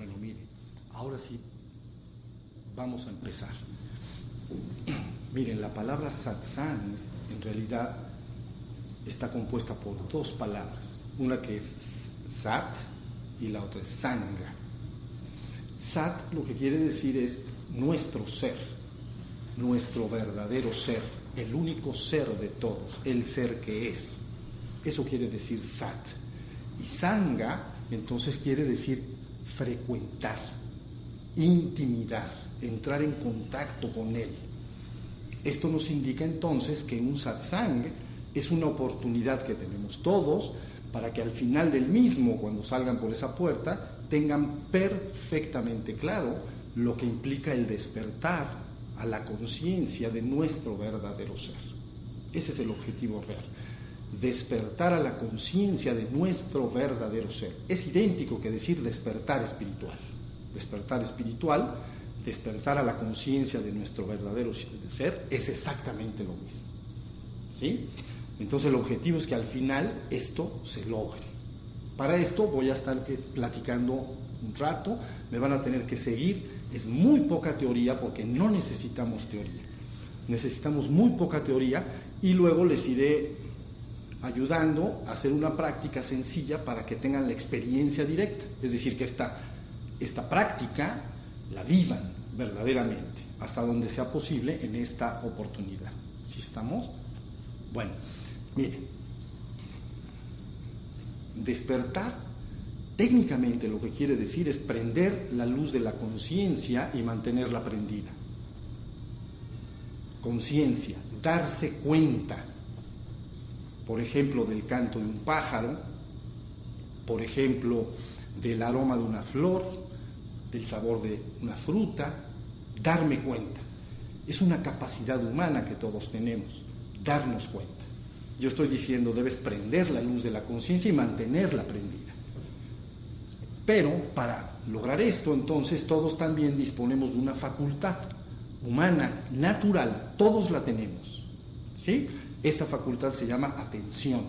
Bueno, mire, ahora sí vamos a empezar. Miren, la palabra satsang en realidad está compuesta por dos palabras, una que es sat y la otra es sanga. Sat lo que quiere decir es nuestro ser, nuestro verdadero ser, el único ser de todos, el ser que es. Eso quiere decir sat. Y sanga entonces quiere decir frecuentar, intimidar, entrar en contacto con él. Esto nos indica entonces que un satsang es una oportunidad que tenemos todos para que al final del mismo, cuando salgan por esa puerta, tengan perfectamente claro lo que implica el despertar a la conciencia de nuestro verdadero ser. Ese es el objetivo real. Despertar a la conciencia de nuestro verdadero ser. Es idéntico que decir despertar espiritual. Despertar espiritual, despertar a la conciencia de nuestro verdadero ser, es exactamente lo mismo. ¿Sí? Entonces el objetivo es que al final esto se logre. Para esto voy a estar platicando un rato, me van a tener que seguir. Es muy poca teoría porque no necesitamos teoría. Necesitamos muy poca teoría y luego les iré ayudando a hacer una práctica sencilla para que tengan la experiencia directa. Es decir, que esta práctica la vivan verdaderamente, hasta donde sea posible en esta oportunidad. ¿Sí estamos? Bueno, miren, despertar técnicamente lo que quiere decir es prender la luz de la conciencia y mantenerla prendida. Conciencia, darse cuenta, por ejemplo, del canto de un pájaro, por ejemplo, del aroma de una flor, del sabor de una fruta, darme cuenta. Es una capacidad humana que todos tenemos, darnos cuenta. Yo estoy diciendo, debes prender la luz de la conciencia y mantenerla prendida. Pero para lograr esto, entonces, todos también disponemos de una facultad humana, natural, todos la tenemos, ¿sí? Esta facultad se llama atención.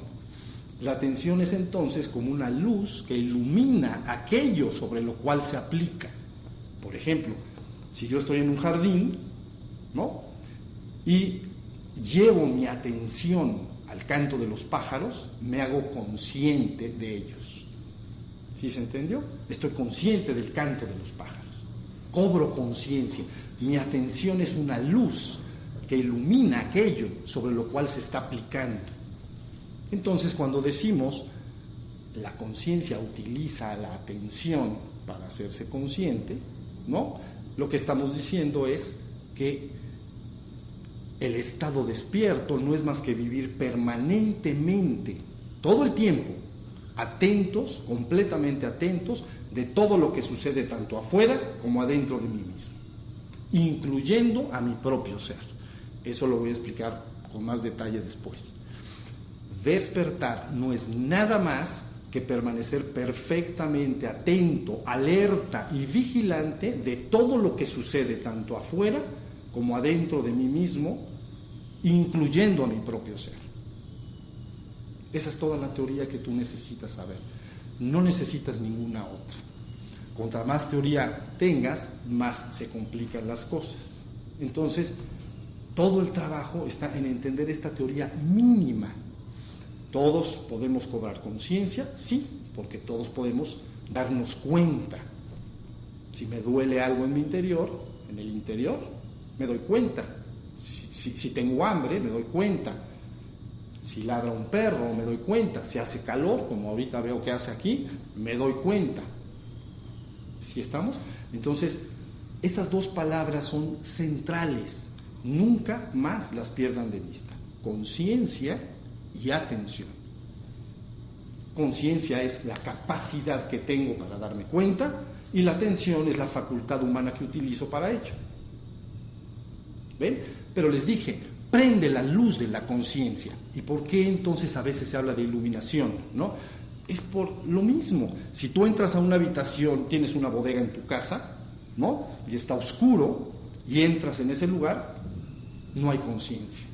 La atención es entonces como una luz que ilumina aquello sobre lo cual se aplica. Por ejemplo, si yo estoy en un jardín, ¿no?, y llevo mi atención al canto de los pájaros, me hago consciente de ellos. ¿Sí se entendió? Estoy consciente del canto de los pájaros. Cobro conciencia. Mi atención es una luz que ilumina aquello sobre lo cual se está aplicando. Entonces, cuando decimos la conciencia utiliza la atención para hacerse consciente, ¿no?, lo que estamos diciendo es que el estado despierto no es más que vivir permanentemente, todo el tiempo, atentos, completamente atentos de todo lo que sucede tanto afuera como adentro de mí mismo, incluyendo a mi propio ser. Eso lo voy a explicar con más detalle después. Despertar no es nada más que permanecer perfectamente atento, alerta y vigilante de todo lo que sucede tanto afuera como adentro de mí mismo, incluyendo a mi propio ser. Esa es toda la teoría que tú necesitas saber. No necesitas ninguna otra. Contra más teoría tengas, más se complican las cosas. Entonces, todo el trabajo está en entender esta teoría mínima. ¿Todos podemos cobrar conciencia? Sí, porque todos podemos darnos cuenta. Si me duele algo en mi interior, en el interior, me doy cuenta. Si tengo hambre, me doy cuenta. Si ladra un perro, me doy cuenta. Si hace calor, como ahorita veo que hace aquí, me doy cuenta. ¿Sí estamos? Entonces, estas dos palabras son centrales. Nunca más las pierdan de vista. Conciencia y atención. Conciencia es la capacidad que tengo para darme cuenta y la atención es la facultad humana que utilizo para ello. ¿Ven? Pero les dije, prende la luz de la conciencia. ¿Y por qué entonces a veces se habla de iluminación, ¿no? Es por lo mismo. Si tú entras a una habitación, tienes una bodega en tu casa, ¿no?, y está oscuro, y entras en ese lugar, no hay conciencia.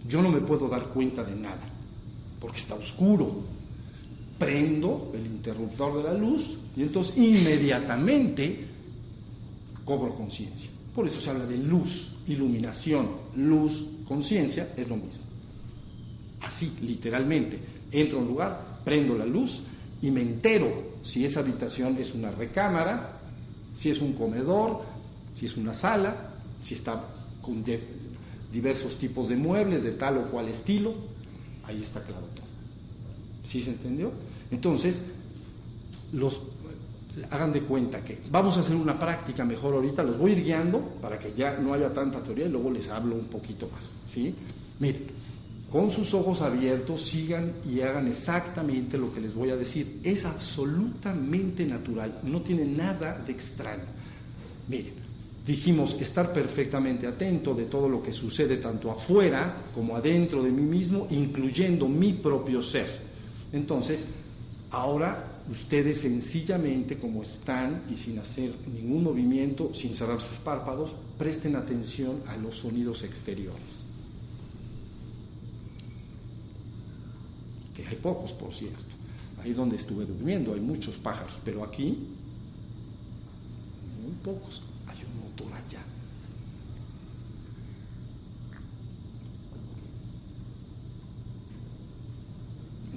Yo no me puedo dar cuenta de nada, porque está oscuro. prendo el interruptor de la luz y entonces inmediatamente cobro conciencia. Por eso se habla de luz, iluminación, luz, conciencia, es lo mismo. Así, literalmente, entro a un lugar, prendo la luz y me entero si esa habitación es una recámara, si es un comedor, si es una sala, si está con diversos tipos de muebles de tal o cual estilo. Ahí está claro todo. ¿Sí se entendió? Entonces, hagan de cuenta que vamos a hacer una práctica mejor ahorita, los voy a ir guiando para que ya no haya tanta teoría y luego les hablo un poquito más, ¿sí? Miren, con sus ojos abiertos sigan y hagan exactamente lo que les voy a decir. Es absolutamente natural, no tiene nada de extraño. Miren, dijimos estar perfectamente atento de todo lo que sucede tanto afuera como adentro de mí mismo, incluyendo mi propio ser. Entonces, ahora ustedes sencillamente como están y sin hacer ningún movimiento, sin cerrar sus párpados, presten atención a los sonidos exteriores. Que hay pocos, por cierto. Ahí donde estuve durmiendo hay muchos pájaros, pero aquí muy pocos. Hay un motor allá.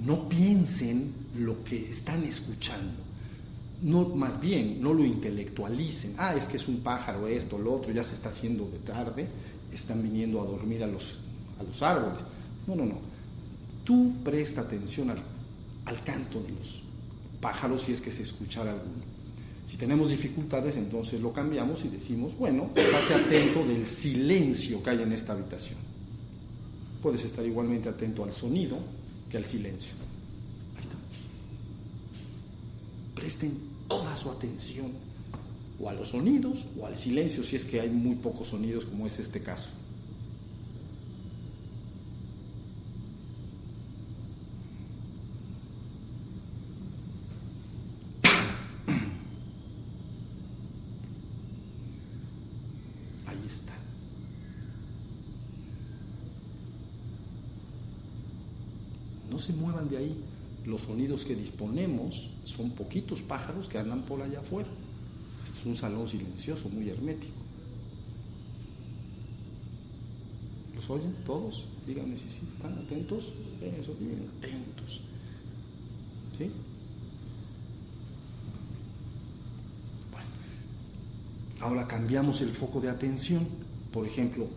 No piensen lo que están escuchando. No, más bien, no lo intelectualicen. Es que es un pájaro, esto, lo otro, ya se está haciendo de tarde, están viniendo a dormir a los árboles. No. Tú presta atención al canto de los pájaros si es que se escuchara alguno. Si tenemos dificultades, entonces lo cambiamos y decimos, bueno, estate atento del silencio que hay en esta habitación. Puedes estar igualmente atento al sonido que al silencio. Ahí está. Presten toda su atención o a los sonidos o al silencio si es que hay muy pocos sonidos como es este caso. Ahí está. No se muevan de ahí. Los sonidos que disponemos son poquitos pájaros que andan por allá afuera. Este es un salón silencioso, muy hermético. ¿Los oyen todos? Díganme si sí, ¿están atentos? Eso, bien, atentos. ¿Sí? Bueno, ahora cambiamos el foco de atención. Por ejemplo,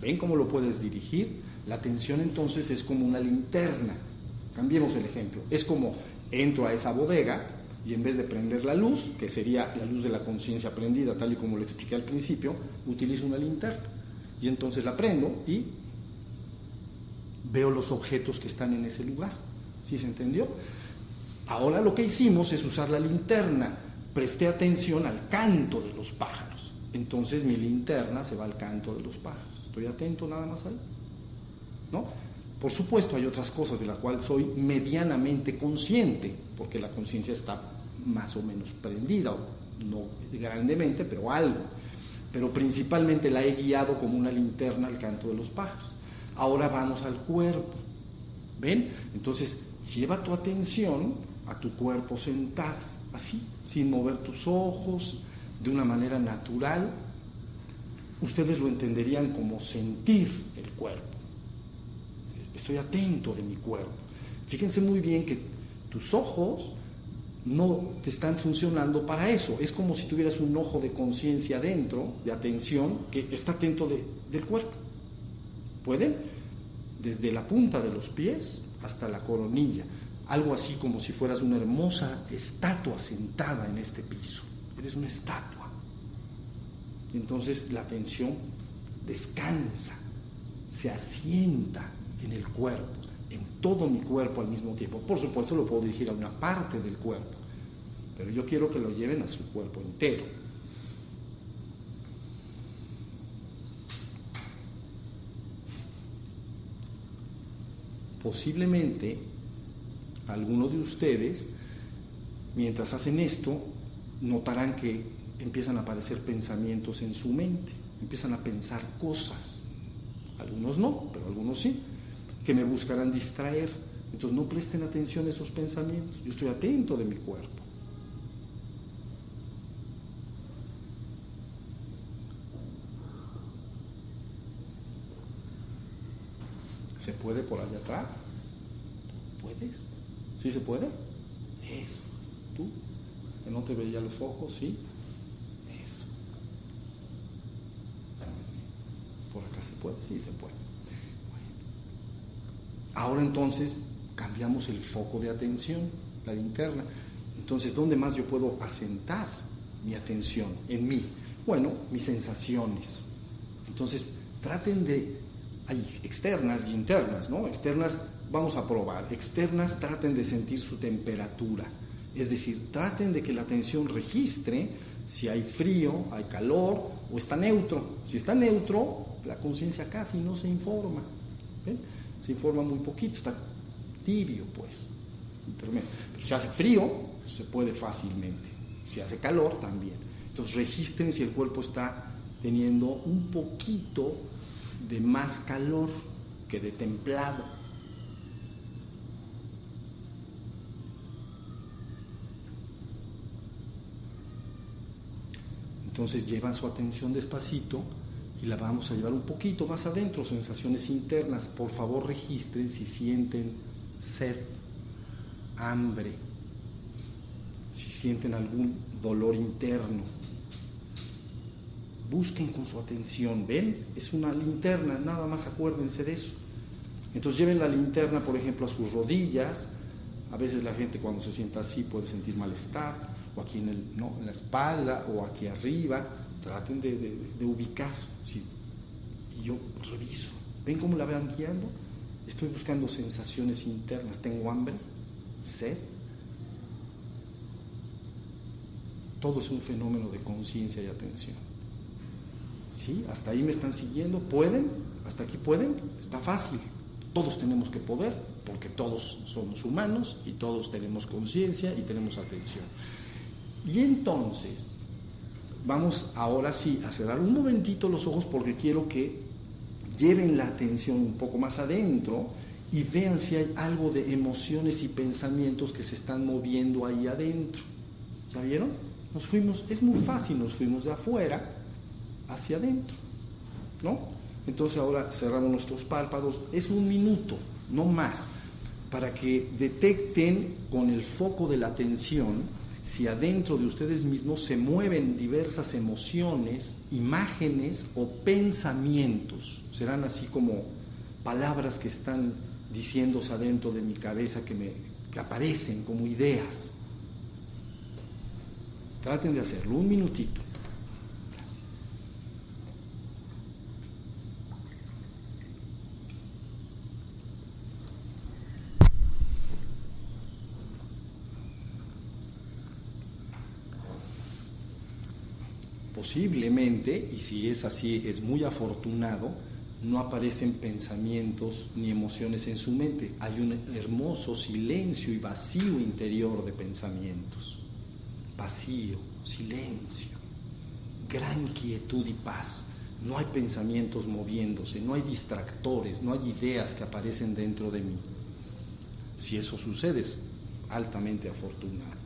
¿ven cómo lo puedes dirigir? La atención entonces es como una linterna. Cambiemos el ejemplo. Es como entro a esa bodega y en vez de prender la luz, que sería la luz de la conciencia prendida, tal y como lo expliqué al principio, utilizo una linterna. Y entonces la prendo y veo los objetos que están en ese lugar. ¿Sí se entendió? Ahora lo que hicimos es usar la linterna. Presté atención al canto de los pájaros. Entonces mi linterna se va al canto de los pájaros. ¿Estoy atento nada más ahí? ¿No? Por supuesto hay otras cosas de las cuales soy medianamente consciente, porque la conciencia está más o menos prendida, no grandemente, pero algo. Pero principalmente la he guiado como una linterna al canto de los pájaros. Ahora vamos al cuerpo. ¿Ven? Entonces lleva tu atención a tu cuerpo sentado, así, sin mover tus ojos, de una manera natural. Ustedes lo entenderían como sentir el cuerpo. Estoy atento de mi cuerpo. Fíjense muy bien que tus ojos no te están funcionando para eso. Es como si tuvieras un ojo de conciencia dentro, de atención, que está atento del cuerpo. ¿Pueden? Desde la punta de los pies hasta la coronilla. Algo así como si fueras una hermosa estatua sentada en este piso. Eres una estatua. Entonces la atención descansa, se asienta en el cuerpo, en todo mi cuerpo al mismo tiempo. Por supuesto lo puedo dirigir a una parte del cuerpo, pero yo quiero que lo lleven a su cuerpo entero. Posiblemente algunos de ustedes, mientras hacen esto, notarán que empiezan a aparecer pensamientos en su mente, empiezan a pensar cosas. Algunos no, pero algunos sí, que me buscarán distraer. Entonces no presten atención a esos pensamientos, yo estoy atento de mi cuerpo. ¿Se puede por allá atrás? ¿Puedes? ¿Sí se puede? Eso. ¿Tú? ¿Que no te veía los ojos? ¿Sí? Eso. ¿Por acá se puede? Sí se puede. Bueno. Ahora entonces cambiamos el foco de atención, la linterna. Entonces, ¿dónde más yo puedo asentar mi atención? En mí. Bueno, mis sensaciones. Entonces, traten de... Hay externas y internas, ¿no? Externas vamos a probar. Externas, traten de sentir su temperatura. Es decir, traten de que la atención registre si hay frío, hay calor o está neutro. Si está neutro, la conciencia casi no se informa. ¿Ven? Se informa muy poquito, está tibio, pues. Intermedio. Pero si hace frío, pues se puede fácilmente. Si hace calor, también. Entonces, registren si el cuerpo está teniendo un poquito de más calor que de templado. Entonces llevan su atención despacito y la vamos a llevar un poquito más adentro, sensaciones internas. Por favor, registren si sienten sed, hambre, si sienten algún dolor interno. Busquen con su atención, ¿ven? Es una linterna, nada más acuérdense de eso. Entonces lleven la linterna, por ejemplo, a sus rodillas. A veces la gente cuando se sienta así puede sentir malestar, o aquí en la espalda, o aquí arriba. Traten de ubicar, ¿sí? Y yo reviso. ¿Ven cómo la van guiando? Estoy buscando sensaciones internas. ¿Tengo hambre? ¿Sed? Todo es un fenómeno de conciencia y atención. ¿Sí? ¿Hasta ahí me están siguiendo? ¿Pueden? ¿Hasta aquí pueden? Está fácil. Todos tenemos que poder, porque todos somos humanos y todos tenemos conciencia y tenemos atención. Y entonces, vamos ahora sí a cerrar un momentito los ojos porque quiero que lleven la atención un poco más adentro y vean si hay algo de emociones y pensamientos que se están moviendo ahí adentro. ¿Ya vieron? Nos fuimos, es muy fácil, nos fuimos de afuera hacia adentro, ¿no? Entonces ahora cerramos nuestros párpados, es 1 minuto, no más, para que detecten con el foco de la atención si adentro de ustedes mismos se mueven diversas emociones, imágenes o pensamientos. Serán así como palabras que están diciéndose adentro de mi cabeza que aparecen como ideas. Traten de hacerlo, 1 minutito. Posiblemente, y si es así, es muy afortunado, no aparecen pensamientos ni emociones en su mente. Hay un hermoso silencio y vacío interior de pensamientos. Vacío, silencio, gran quietud y paz. No hay pensamientos moviéndose, no hay distractores, no hay ideas que aparecen dentro de mí. Si eso sucede, es altamente afortunado.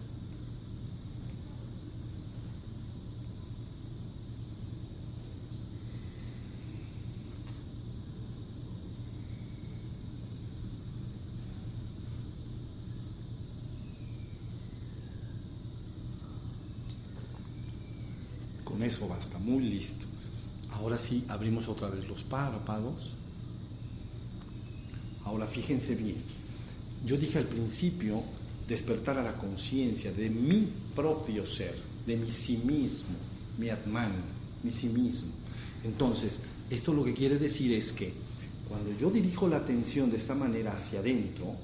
Con eso basta, muy listo. Ahora sí, abrimos otra vez los párpados. Ahora fíjense bien. Yo dije al principio, despertar a la conciencia de mi propio ser, de mi sí mismo, mi Atman, mi sí mismo. Entonces, esto lo que quiere decir es que cuando yo dirijo la atención de esta manera hacia adentro,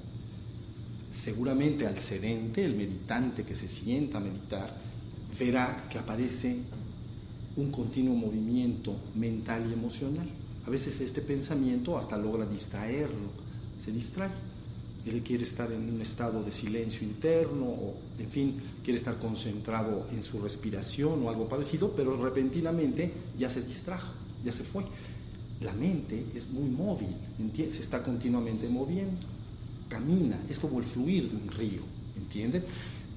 seguramente al sedente, el meditante que se sienta a meditar, verá que aparece un continuo movimiento mental y emocional. A veces este pensamiento hasta logra distraerlo, se distrae. Él quiere estar en un estado de silencio interno o, en fin, quiere estar concentrado en su respiración o algo parecido, pero repentinamente ya se distrajo, ya se fue. La mente es muy móvil, se está continuamente moviendo. camina, es como el fluir de un río, ¿entienden?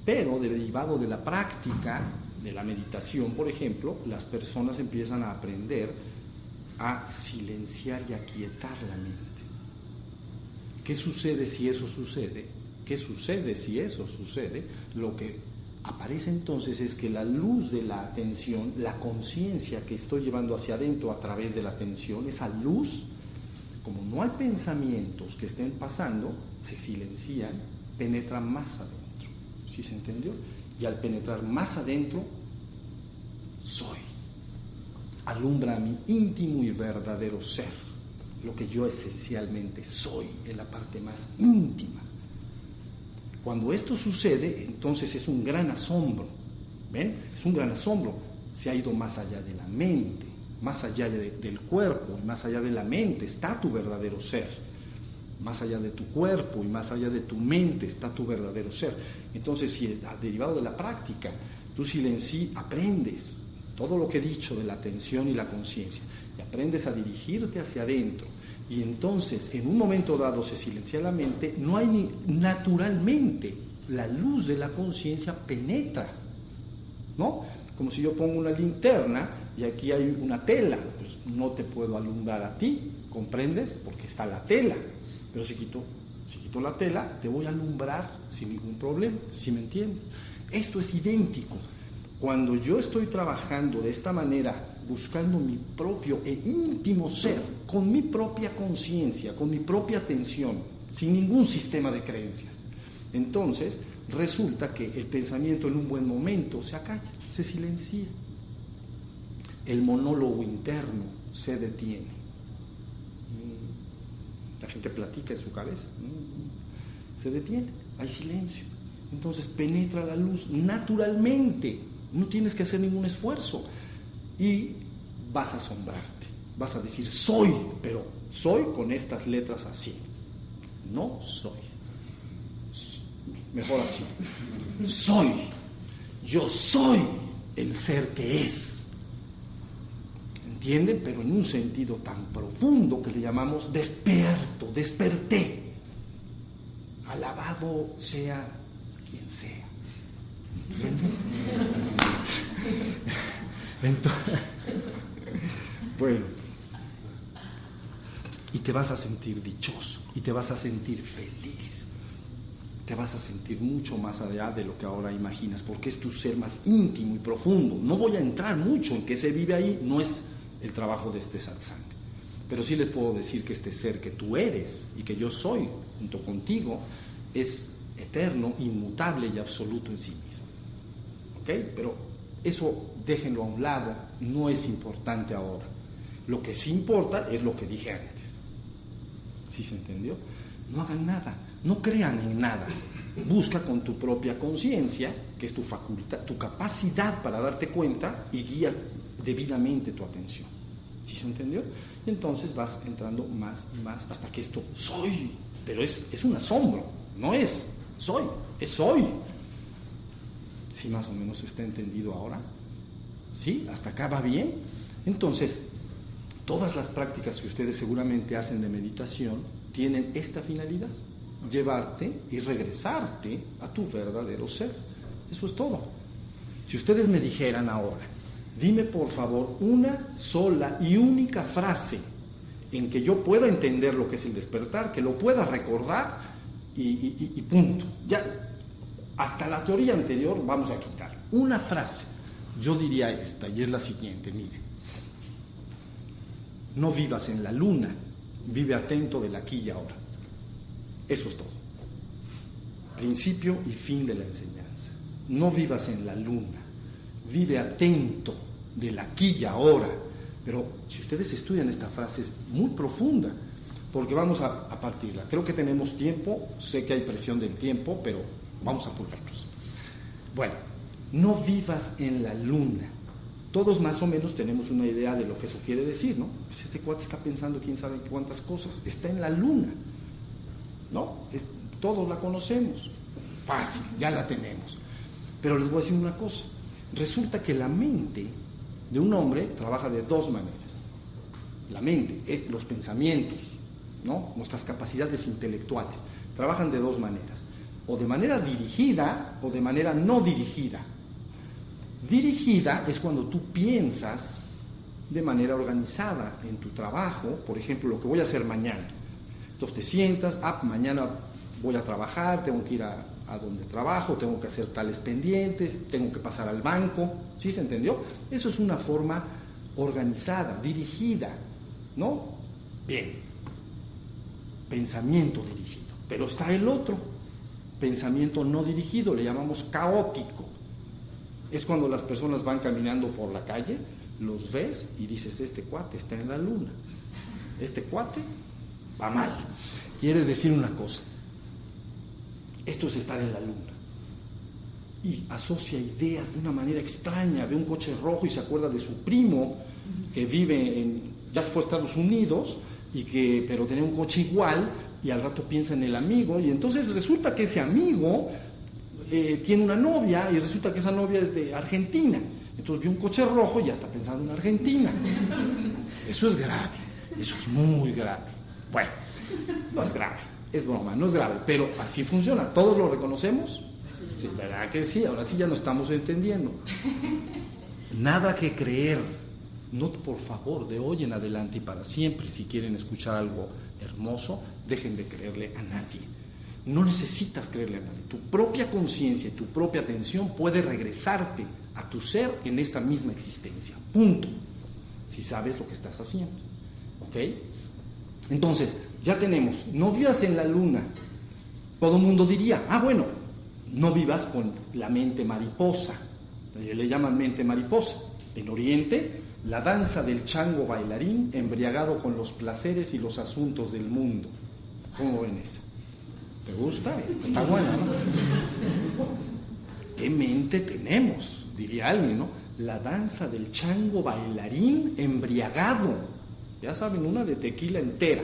Pero derivado de la práctica de la meditación, por ejemplo, las personas empiezan a aprender a silenciar y a aquietar la mente. ¿Qué sucede si eso sucede? ¿Qué sucede si eso sucede? Lo que aparece entonces es que la luz de la atención, la conciencia que estoy llevando hacia adentro a través de la atención, esa luz, como no hay pensamientos que estén pasando, se silencian, penetra más adentro. ¿Sí se entendió? Y al penetrar más adentro, soy. Alumbra a mi íntimo y verdadero ser, lo que yo esencialmente soy, en la parte más íntima. Cuando esto sucede, entonces es un gran asombro. ¿Ven? Es un gran asombro. Se ha ido más allá de la mente, más allá del cuerpo, y más allá de la mente está tu verdadero ser. Más allá de tu cuerpo y más allá de tu mente está tu verdadero ser. Entonces, si derivado de la práctica, tú aprendes todo lo que he dicho de la atención y la conciencia, y aprendes a dirigirte hacia adentro, y entonces en un momento dado se silencia la mente, no hay naturalmente la luz de la conciencia penetra, ¿no? Como si yo pongo una linterna y aquí hay una tela, pues no te puedo alumbrar a ti, ¿comprendes? Porque está la tela, pero si quito la tela, te voy a alumbrar sin ningún problema, ¿sí me entiendes? Esto es idéntico. Cuando yo estoy trabajando de esta manera, buscando mi propio e íntimo ser, con mi propia conciencia, con mi propia atención, sin ningún sistema de creencias, entonces resulta que el pensamiento en un buen momento se acalla, se silencia. El monólogo interno se detiene. La gente platica en su cabeza, se detiene, hay silencio. Entonces penetra la luz naturalmente. No tienes que hacer ningún esfuerzo y vas a asombrarte, vas a decir soy, pero soy con estas letras así, no soy, mejor así, soy, yo soy el ser que es, ¿entienden? Pero en un sentido tan profundo que le llamamos despierto, desperté, alabado sea quien sea. ¿Entienden? Entonces, bueno, y te vas a sentir dichoso, y te vas a sentir feliz, te vas a sentir mucho más allá de lo que ahora imaginas, porque es tu ser más íntimo y profundo. No voy a entrar mucho en qué se vive ahí, no es el trabajo de este satsang, pero sí les puedo decir que este ser que tú eres y que yo soy junto contigo es eterno, inmutable y absoluto en sí mismo. ¿Ok? Pero eso déjenlo a un lado, no es importante ahora. Lo que sí importa es lo que dije antes. ¿Sí se entendió? No hagan nada, no crean en nada. Busca con tu propia conciencia, que es tu facultad, tu capacidad para darte cuenta, y guía debidamente tu atención. ¿Sí se entendió? Y entonces vas entrando más y más hasta que esto soy, pero es un asombro, no es soy, es soy. ¿Sí más o menos está entendido ahora? ¿Sí? ¿Hasta acá va bien? Entonces, todas las prácticas que ustedes seguramente hacen de meditación tienen esta finalidad: llevarte y regresarte a tu verdadero ser. Eso es todo. Si ustedes me dijeran ahora, dime por favor una sola y única frase en que yo pueda entender lo que es el despertar, que lo pueda recordar y punto. Ya, hasta la teoría anterior vamos a quitar. Una frase, yo diría esta, y es la siguiente, miren. No vivas en la luna, vive atento del aquí y ahora. Eso es todo. Principio y fin de la enseñanza. No vivas en la luna, vive atento del aquí y ahora. Pero si ustedes estudian esta frase es muy profunda, porque vamos a partirla. Creo que tenemos tiempo, sé que hay presión del tiempo, pero vamos a apurarnos. Bueno, no vivas en la luna. Todos más o menos tenemos una idea de lo que eso quiere decir, ¿no? Pues este cuate está pensando quién sabe cuántas cosas. Está en la luna, ¿no? Todos la conocemos. Fácil, ya la tenemos. Pero les voy a decir una cosa. Resulta que la mente de un hombre trabaja de dos maneras. La mente es los pensamientos, ¿no? Nuestras capacidades intelectuales. trabajan de dos maneras, o de manera dirigida o de manera no dirigida. Dirigida es cuando tú piensas de manera organizada en tu trabajo, por ejemplo, lo que voy a hacer mañana. Entonces te sientas, mañana voy a trabajar, tengo que ir a donde trabajo, tengo que hacer tales pendientes, tengo que pasar al banco, ¿sí se entendió? Eso es una forma organizada, dirigida, ¿no? Bien, pensamiento dirigido, pero está el otro, pensamiento no dirigido, le llamamos caótico. Es cuando las personas van caminando por la calle, los ves y dices, este cuate está en la luna, este cuate va mal. Quiere decir una cosa, esto es estar en la luna. Y asocia ideas de una manera extraña, ve un coche rojo y se acuerda de su primo que vive ya se fue a Estados Unidos, pero tenía un coche igual, y al rato piensa en el amigo, y entonces resulta que ese amigo tiene una novia, y resulta que esa novia es de Argentina. Entonces vio un coche rojo y ya está pensando en Argentina. Eso es grave, eso es muy grave. Bueno, no es grave, es broma, no es grave, pero así funciona. ¿Todos lo reconocemos? Sí, ¿verdad que sí? Ahora sí ya nos estamos entendiendo. Nada que creer. No, por favor, de hoy en adelante y para siempre, si quieren escuchar algo hermoso, dejen de creerle a nadie. No necesitas creerle a nadie. Tu propia conciencia y tu propia atención puede regresarte a tu ser en esta misma existencia. Punto. Si sabes lo que estás haciendo. ¿Ok? Entonces, ya tenemos, no vivas en la luna. Todo el mundo diría, bueno, no vivas con la mente mariposa. Le llaman mente mariposa. En Oriente, la danza del chango bailarín embriagado con los placeres y los asuntos del mundo. ¿Cómo ven esa? ¿Te gusta? Está buena, ¿no? ¿Qué mente tenemos? Diría alguien, ¿no? La danza del chango bailarín embriagado. Ya saben, una de tequila entera.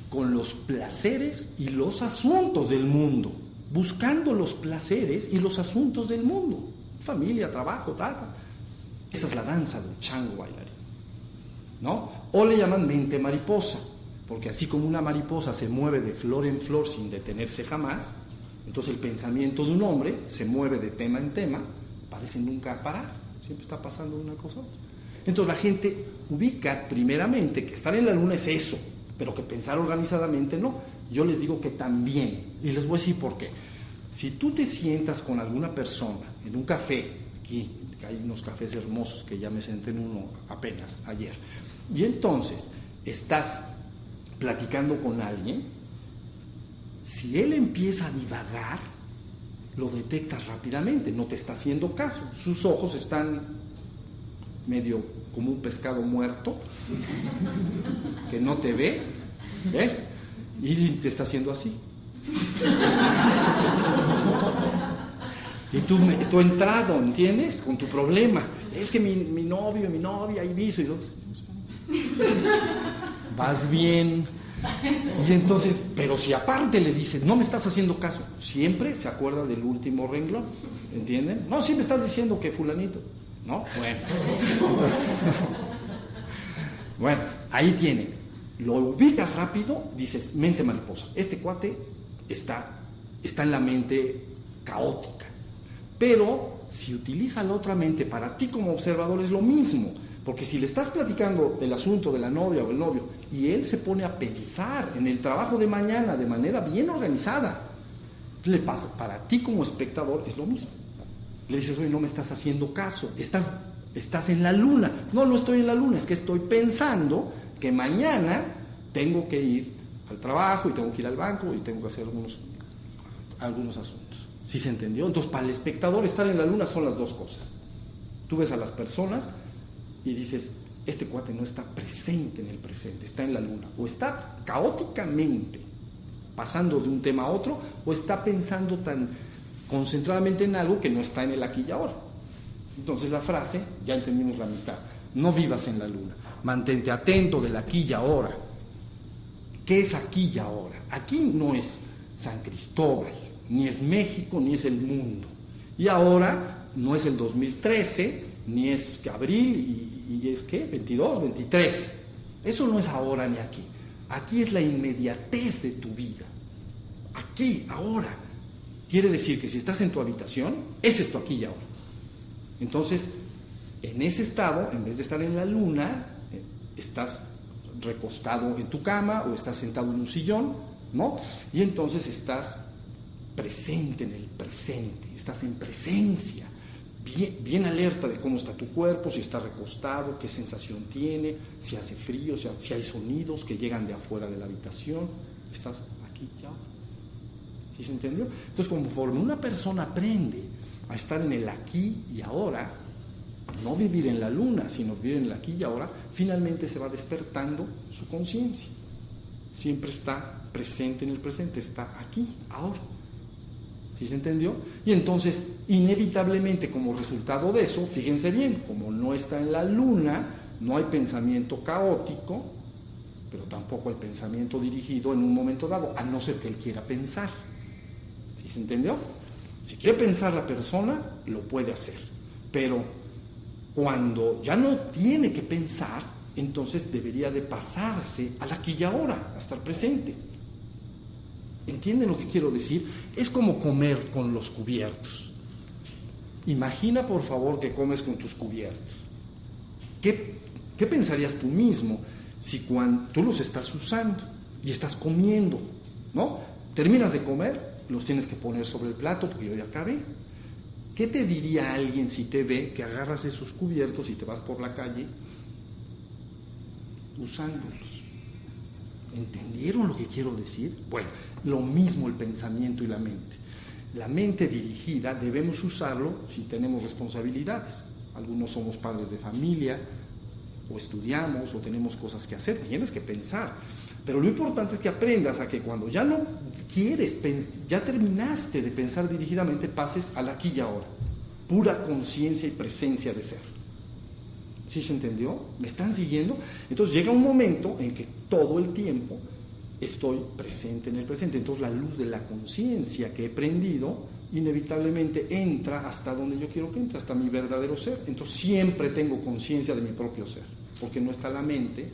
Con los placeres y los asuntos del mundo. Buscando los placeres y los asuntos del mundo. Familia, trabajo, tal. Esa es la danza del chango bailarín, ¿no? O le llaman mente mariposa, porque así como una mariposa se mueve de flor en flor sin detenerse jamás, entonces el pensamiento de un hombre se mueve de tema en tema, parece nunca parar, siempre está pasando una cosa a otra. Entonces la gente ubica primeramente que estar en la luna es eso, pero que pensar organizadamente no. Yo les digo que también, y les voy a decir por qué. Si tú te sientas con alguna persona en un café, aquí hay unos cafés hermosos que ya me senté en uno apenas ayer, y entonces estás platicando con alguien, si él empieza a divagar, lo detectas rápidamente, no te está haciendo caso, sus ojos están medio como un pescado muerto, que no te ve, ¿ves? Y te está haciendo así. Y tú entrado, ¿entiendes? Con tu problema. Es que mi novio, mi novia, y viso, y vas bien. Y entonces, pero si aparte le dices, no me estás haciendo caso, siempre se acuerda del último renglón, ¿entienden? No, sí me estás diciendo que fulanito, ¿no? Bueno. Entonces, bueno, ahí tiene. Lo ubicas rápido, dices, mente mariposa. Este cuate está en la mente caótica. Pero si utiliza la otra mente para ti como observador es lo mismo, porque si le estás platicando del asunto de la novia o el novio y él se pone a pensar en el trabajo de mañana de manera bien organizada, le pasa, para ti como espectador es lo mismo. Le dices, oye, no me estás haciendo caso, estás en la luna. No estoy en la luna, es que estoy pensando que mañana tengo que ir al trabajo y tengo que ir al banco y tengo que hacer algunos asuntos. ¿Sí se entendió? Entonces, para el espectador, estar en la luna son las dos cosas. Tú ves a las personas y dices, este cuate no está presente en el presente, está en la luna. O está caóticamente pasando de un tema a otro, o está pensando tan concentradamente en algo que no está en el aquí y ahora. Entonces, la frase, ya entendimos la mitad. No vivas en la luna. Mantente atento del aquí y ahora. ¿Qué es aquí y ahora? Aquí no es San Cristóbal, ni es México, ni es el mundo. Y ahora no es el 2013, ni es abril, y es ¿qué? 22, 23. Eso no es ahora ni aquí. Aquí es la inmediatez de tu vida. aquí, ahora. Quiere decir que si estás en tu habitación, ese es tu aquí y ahora. Entonces, en ese estado, en vez de estar en la luna, estás recostado en tu cama o estás sentado en un sillón, ¿no? Y entonces estás presente en el presente, estás en presencia, bien alerta de cómo está tu cuerpo, si está recostado, qué sensación tiene, si hace frío, si hay sonidos que llegan de afuera de la habitación. Estás aquí y ahora. ¿Sí se entendió? Entonces, conforme una persona aprende a estar en el aquí y ahora, no vivir en la luna, sino vivir en el aquí y ahora, finalmente se va despertando su conciencia. Siempre está presente en el presente, está aquí, ahora. ¿Sí se entendió? Y entonces, inevitablemente, como resultado de eso, fíjense bien, como no está en la luna, no hay pensamiento caótico, pero tampoco hay pensamiento dirigido en un momento dado, a no ser que él quiera pensar. ¿Sí se entendió? Si quiere pensar la persona, lo puede hacer, pero cuando ya no tiene que pensar, entonces debería de pasarse al aquí y ahora, a estar presente. ¿Entienden lo que quiero decir? Es como comer con los cubiertos. Imagina, por favor, que comes con tus cubiertos. ¿Qué pensarías tú mismo si cuando tú los estás usando y estás comiendo, ¿no? Terminas de comer, los tienes que poner sobre el plato porque yo ya acabé. ¿Qué te diría alguien si te ve que agarras esos cubiertos y te vas por la calle usándolos? ¿Entendieron lo que quiero decir? Bueno, lo mismo el pensamiento y la mente. La mente dirigida debemos usarlo si tenemos responsabilidades. Algunos somos padres de familia, o estudiamos, o tenemos cosas que hacer, tienes que pensar. Pero lo importante es que aprendas a que cuando ya no quieres, ya terminaste de pensar dirigidamente, pases al aquí y ahora. Pura conciencia y presencia de ser. ¿Sí se entendió? ¿Me están siguiendo? Entonces llega un momento en que todo el tiempo estoy presente en el presente. Entonces la luz de la conciencia que he prendido inevitablemente entra hasta donde yo quiero que entre, hasta mi verdadero ser. Entonces siempre tengo conciencia de mi propio ser, porque no está la mente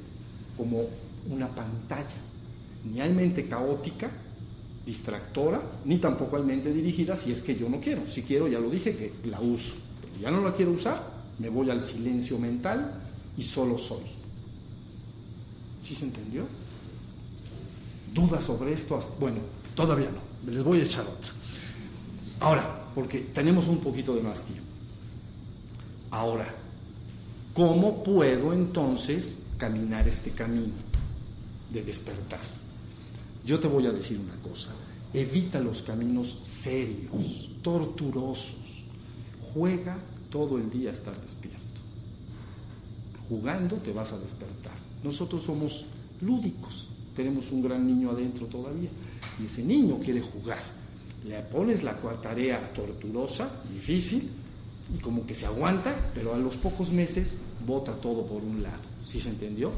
como una pantalla. Ni hay mente caótica, distractora, ni tampoco hay mente dirigida si es que yo no quiero. Si quiero, ya lo dije, que la uso. Pero ya no la quiero usar, me voy al silencio mental y solo soy. ¿Sí se entendió? ¿Dudas sobre esto? Bueno, todavía no, les voy a echar otra. Ahora, porque tenemos un poquito de más tiempo. Ahora, ¿cómo puedo entonces caminar este camino de despertar? Yo te voy a decir una cosa, evita los caminos serios, torturosos. Juega todo el día a estar despierto. Jugando te vas a despertar. Nosotros somos lúdicos, tenemos un gran niño adentro todavía, y ese niño quiere jugar. Le pones la tarea torturosa, difícil, y como que se aguanta, pero a los pocos meses bota todo por un lado. ¿Sí se entendió?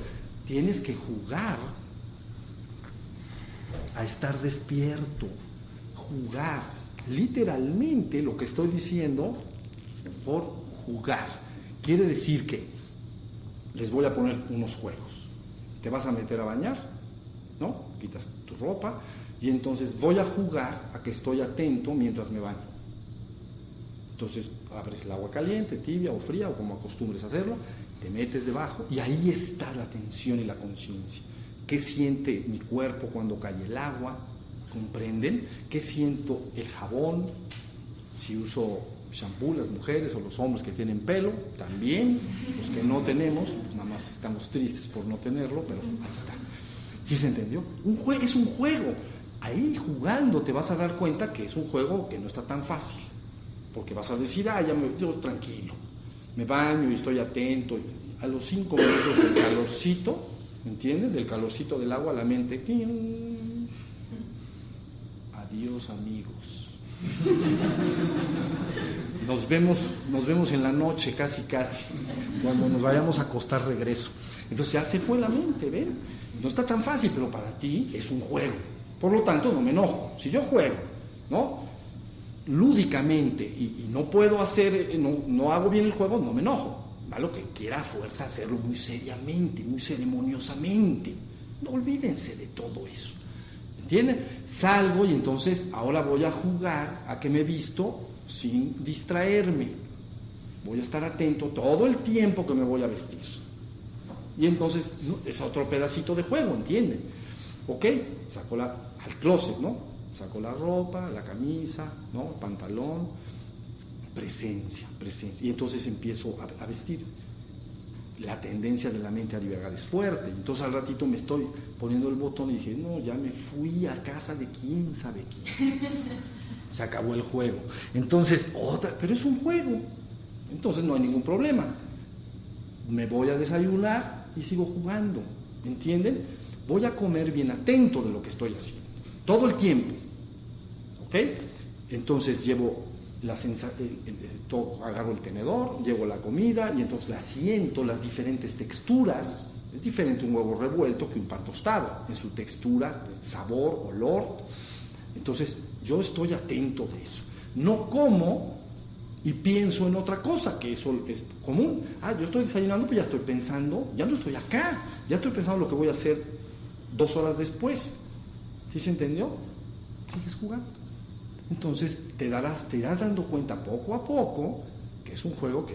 Tienes que jugar a estar despierto, jugar. Literalmente lo que estoy diciendo por jugar quiere decir que les voy a poner unos juegos. Te vas a meter a bañar, ¿no? Quitas tu ropa y entonces voy a jugar a que estoy atento mientras me baño. Entonces abres el agua caliente, tibia o fría o como acostumbres a hacerlo, te metes debajo y ahí está la atención y la conciencia. ¿Qué siente mi cuerpo cuando cae el agua? ¿Comprenden? ¿Qué siento el jabón? Si uso shampoo, las mujeres o los hombres que tienen pelo, también. Los que no tenemos, pues nada más estamos tristes por no tenerlo, pero ahí está. ¿Sí se entendió? Es un juego. Ahí jugando te vas a dar cuenta que es un juego que no está tan fácil. Porque vas a decir, yo tranquilo, me baño y estoy atento. Y a los 5 minutos del calorcito, ¿entienden? Del calorcito del agua, la mente, ¡ting! Adiós, amigos. Nos vemos en la noche, casi. Cuando nos vayamos a acostar, regreso. Entonces ya se fue la mente, ¿ven? No está tan fácil, pero para ti es un juego. Por lo tanto, no me enojo. Si yo juego, ¿no? Lúdicamente y no puedo hacer, no hago bien el juego, no me enojo. Va lo que quiera a fuerza hacerlo muy seriamente, muy ceremoniosamente. No olvídense de todo eso. ¿entienden? Salgo y entonces ahora voy a jugar a que me visto sin distraerme. Voy a estar atento todo el tiempo que me voy a vestir. Y entonces es otro pedacito de juego, ¿entienden? ¿Ok? Saco al closet, ¿no? Saco la ropa, la camisa, ¿no? El pantalón, presencia. Y entonces empiezo a vestir. La tendencia de la mente a divagar es fuerte. Entonces al ratito me estoy poniendo el botón y dije, no, ya me fui a casa de quién sabe quién. Se acabó el juego. Entonces, pero es un juego. Entonces no hay ningún problema. Me voy a desayunar y sigo jugando. ¿Entienden? Voy a comer bien atento de lo que estoy haciendo. Todo el tiempo. ¿Ok? Entonces llevo agarro el tenedor, llevo la comida y entonces la siento, las diferentes texturas. Es diferente un huevo revuelto que un pan tostado en su textura, sabor, olor. Entonces yo estoy atento de eso. No como y pienso en otra cosa, que eso es común. Yo estoy desayunando, pues ya estoy pensando, ya no estoy acá, ya estoy pensando lo que voy a hacer 2 horas después. ¿Sí se entendió? Sigues jugando. Entonces te irás dando cuenta poco a poco que es un juego que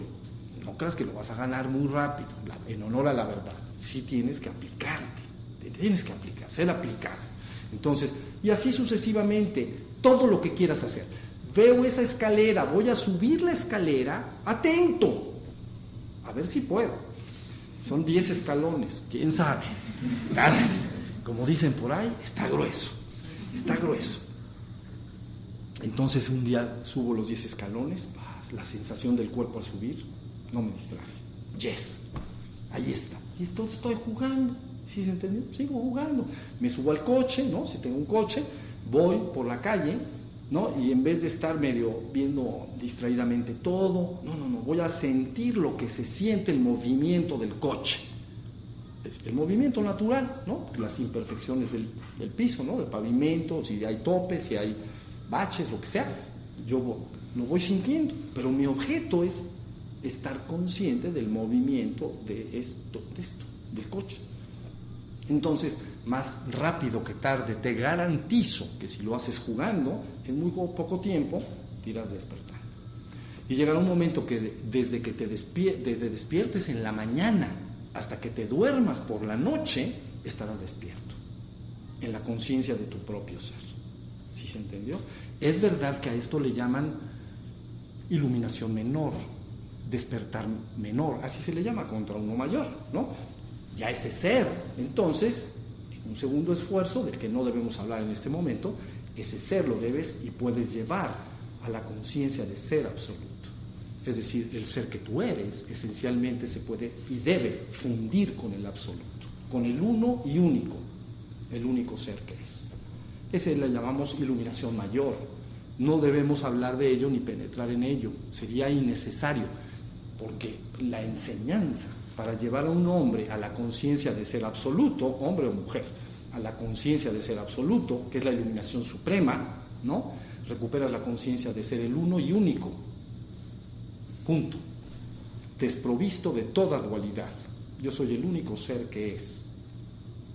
no creas que lo vas a ganar muy rápido, en honor a la verdad. Sí tienes que aplicarte, te tienes que aplicar, ser aplicado. Entonces, y así sucesivamente, todo lo que quieras hacer. Veo esa escalera, voy a subir la escalera, atento, a ver si puedo. Son 10 escalones, quién sabe. Como dicen por ahí, está grueso. Entonces un día subo los 10 escalones, la sensación del cuerpo al subir, no me distraje. Yes, ahí está. Y estoy jugando, ¿sí se entendió? Sigo jugando. Me subo al coche, ¿no? Si tengo un coche, voy por la calle, ¿no? Y en vez de estar medio viendo distraídamente todo, no, voy a sentir lo que se siente el movimiento del coche. Es el movimiento natural, ¿no? Las imperfecciones del piso, ¿no? Del pavimento, si hay topes, si hay baches, lo que sea, yo lo voy sintiendo, pero mi objeto es estar consciente del movimiento de esto, del coche. Entonces, más rápido que tarde, te garantizo que si lo haces jugando, en muy poco tiempo te irás despertando. Y llegará un momento que desde que te despiertes en la mañana hasta que te duermas por la noche, estarás despierto, en la conciencia de tu propio ser. ¿Sí se entendió? Es verdad que a esto le llaman iluminación menor, despertar menor, así se le llama contra uno mayor, ¿no? Ya ese ser, entonces, un segundo esfuerzo del que no debemos hablar en este momento, ese ser lo debes y puedes llevar a la conciencia de ser absoluto. Es decir, el ser que tú eres, esencialmente se puede y debe fundir con el absoluto, con el uno y único, el único ser que es. Ese le llamamos iluminación mayor. No debemos hablar de ello ni penetrar en ello, sería innecesario, porque la enseñanza para llevar a un hombre a la conciencia de ser absoluto, hombre o mujer, a la conciencia de ser absoluto, que es la iluminación suprema, ¿no? Recuperas la conciencia de ser el uno y único, punto, desprovisto de toda dualidad. Yo soy el único ser que es,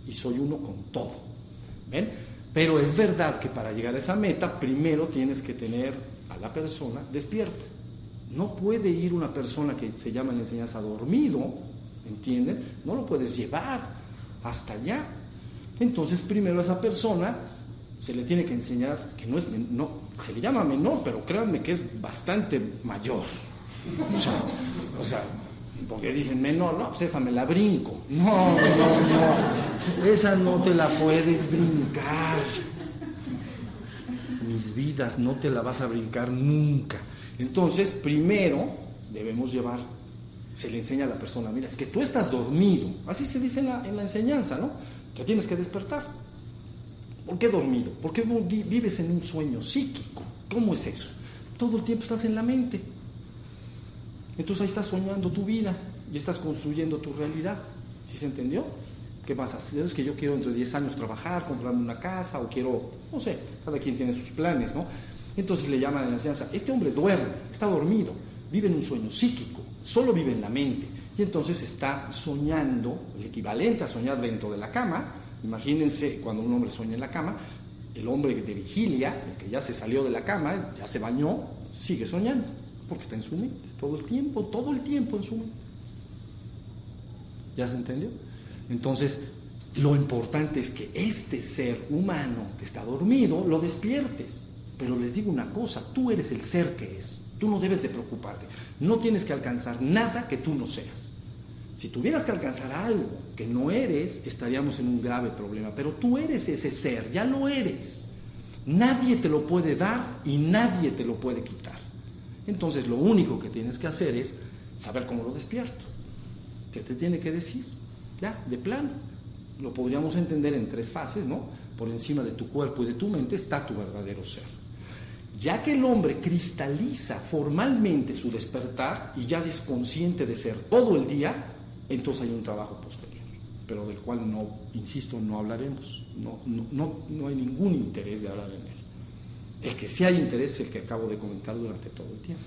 y soy uno con todo, ¿ven? Pero es verdad que para llegar a esa meta, primero tienes que tener a la persona despierta. No puede ir una persona que se llama en la enseñanza dormido, ¿entienden? No lo puedes llevar hasta allá. Entonces, primero a esa persona se le tiene que enseñar que se le llama menor, pero créanme que es bastante mayor. O sea, porque dicen menor, no, pues esa me la brinco. No, esa no te la puedes brincar. Mis vidas, no te la vas a brincar nunca. Entonces, primero debemos llevar, se le enseña a la persona, mira, es que tú estás dormido, así se dice en la enseñanza, ¿no? Que tienes que despertar. ¿Por qué dormido? Porque vives en un sueño psíquico. ¿Cómo es eso? Todo el tiempo estás en la mente. Entonces ahí estás soñando tu vida y estás construyendo tu realidad. ¿Sí se entendió? ¿Qué pasa? Es que yo quiero entre 10 años trabajar, comprarme una casa, o quiero, no sé, cada quien tiene sus planes, ¿no? Entonces le llaman a la enseñanza, este hombre duerme, está dormido, vive en un sueño psíquico, solo vive en la mente, y entonces está soñando, el equivalente a soñar dentro de la cama. Imagínense cuando un hombre sueña en la cama, El hombre de vigilia, el que ya se salió de la cama, ya se bañó, sigue soñando, porque está en su mente, todo el tiempo en su mente. ¿Ya se entendió? Entonces, lo importante es que este ser humano que está dormido, lo despiertes. Pero les digo una cosa, tú eres el ser que es, tú no debes de preocuparte, no tienes que alcanzar nada que tú no seas. Si tuvieras que alcanzar algo que no eres, estaríamos en un grave problema, pero tú eres ese ser, ya lo eres. Nadie te lo puede dar y nadie te lo puede quitar. Entonces lo único que tienes que hacer es saber cómo lo despierto. Se te tiene que decir, ya, de plano. Lo podríamos entender en 3 fases, ¿no? Por encima de tu cuerpo y de tu mente está tu verdadero ser. Ya que el hombre cristaliza formalmente su despertar y ya es consciente de ser todo el día, entonces hay un trabajo posterior, pero del cual no, insisto, no hablaremos. No hay ningún interés de hablar en él. El que sí hay interés es el que acabo de comentar durante todo el tiempo.